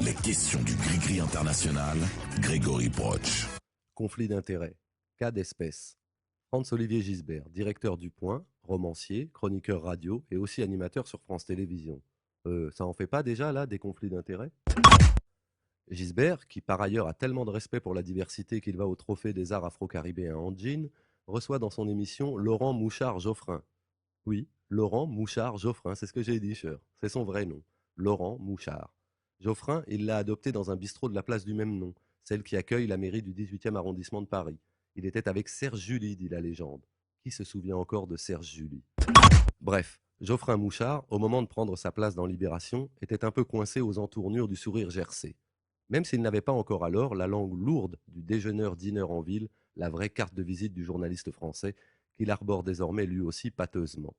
Les questions du Gris-Gris international, Grégory Broch. Conflit d'intérêts, cas d'espèce. Franz-Olivier Gisbert, directeur du Point, romancier, chroniqueur radio et aussi animateur sur France Télévisions. Ça en fait pas déjà là des conflits d'intérêts? Gisbert, qui par ailleurs a tellement de respect pour la diversité qu'il va au trophée des arts afro-caribéens en jean, reçoit dans son émission Laurent Mouchard-Geoffrin. Oui, Laurent Mouchard-Geoffrin, c'est ce que j'ai dit, cher. C'est son vrai nom, Laurent Mouchard. Geoffrin, il l'a adopté dans un bistrot de la place du même nom, celle qui accueille la mairie du 18e arrondissement de Paris. Il était avec Serge July, dit la légende. Qui se souvient encore de Serge July? Bref, Geoffrin Mouchard, au moment de prendre sa place dans Libération, était un peu coincé aux entournures du sourire gercé. Même s'il n'avait pas encore alors la langue lourde du déjeuneur-dîneur en ville, la vraie carte de visite du journaliste français, qu'il arbore désormais lui aussi pâteusement.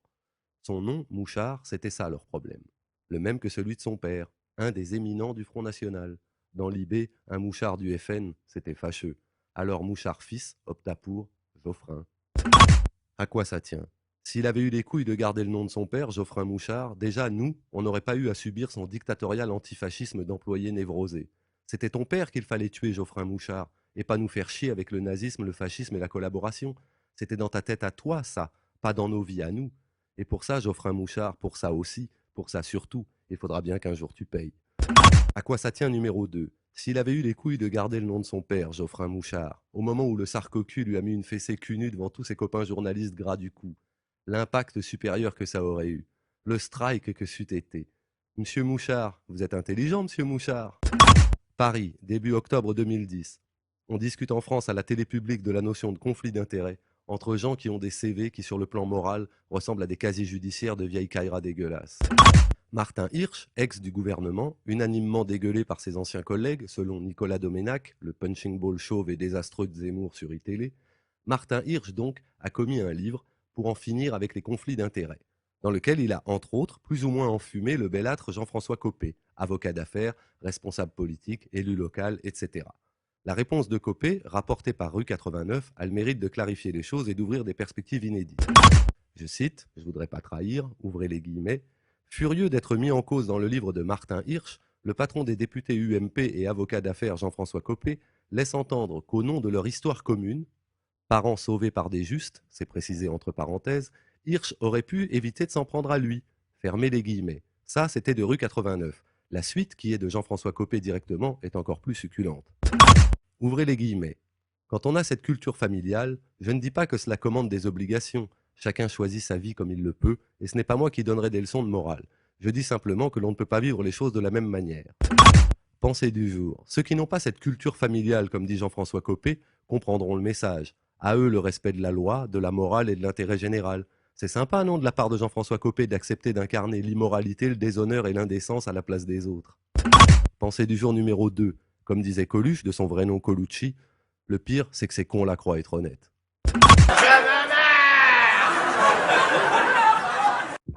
Son nom, Mouchard, c'était ça leur problème. Le même que celui de son père, un des éminents du Front National. Dans l'IB, un Mouchard du FN, c'était fâcheux. Alors Mouchard fils opta pour Geoffrin. À quoi ça tient? S'il avait eu les couilles de garder le nom de son père, Geoffrin Mouchard, déjà nous, on n'aurait pas eu à subir son dictatorial antifascisme d'employé névrosé. C'était ton père qu'il fallait tuer, Geoffrin Mouchard, et pas nous faire chier avec le nazisme, le fascisme et la collaboration. C'était dans ta tête à toi, ça, pas dans nos vies à nous. Et pour ça, Geoffrin Mouchard, pour ça aussi, pour ça surtout, il faudra bien qu'un jour tu payes. À quoi ça tient numéro 2? S'il avait eu les couilles de garder le nom de son père, Geoffrin Mouchard, au moment où le sarcocu lui a mis une fessée cul nue devant tous ses copains journalistes gras du cou, l'impact supérieur que ça aurait eu, le strike que c'eût été. Monsieur Mouchard, vous êtes intelligent, monsieur Mouchard? Paris, début octobre 2010. On discute en France à la télé publique de la notion de conflit d'intérêts entre gens qui ont des CV qui, sur le plan moral, ressemblent à des casiers judiciaires de vieilles caïras dégueulasses. Martin Hirsch, ex du gouvernement, unanimement dégueulé par ses anciens collègues, selon Nicolas Doménac, le punching ball chauve et désastreux de Zemmour sur iTélé, Martin Hirsch, donc, a commis un livre pour en finir avec les conflits d'intérêts, dans lequel il a, entre autres, plus ou moins enfumé le bellâtre Jean-François Copé, avocat d'affaires, responsable politique, élu local, etc. La réponse de Copé, rapportée par Rue 89, a le mérite de clarifier les choses et d'ouvrir des perspectives inédites. Je cite, je voudrais pas trahir, ouvrez les guillemets, furieux d'être mis en cause dans le livre de Martin Hirsch, le patron des députés UMP et avocat d'affaires Jean-François Copé laisse entendre qu'au nom de leur histoire commune, parents sauvés par des justes, c'est précisé entre parenthèses, Hirsch aurait pu éviter de s'en prendre à lui. Fermez les guillemets. Ça, c'était de Rue 89. La suite, qui est de Jean-François Copé directement, est encore plus succulente. Ouvrez les guillemets. Quand on a cette culture familiale, je ne dis pas que cela commande des obligations. Chacun choisit sa vie comme il le peut, et ce n'est pas moi qui donnerai des leçons de morale. Je dis simplement que l'on ne peut pas vivre les choses de la même manière. Pensée du jour. Ceux qui n'ont pas cette culture familiale, comme dit Jean-François Copé, comprendront le message. À eux le respect de la loi, de la morale et de l'intérêt général. C'est sympa, non, de la part de Jean-François Copé d'accepter d'incarner l'immoralité, le déshonneur et l'indécence à la place des autres. Pensée du jour numéro 2. Comme disait Coluche, de son vrai nom Colucci, le pire, c'est que ces cons la croient être honnêtes.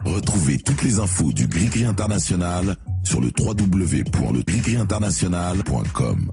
Retrouvez toutes les infos du Gris-Gris international sur le www.legrisgrisinternational.com.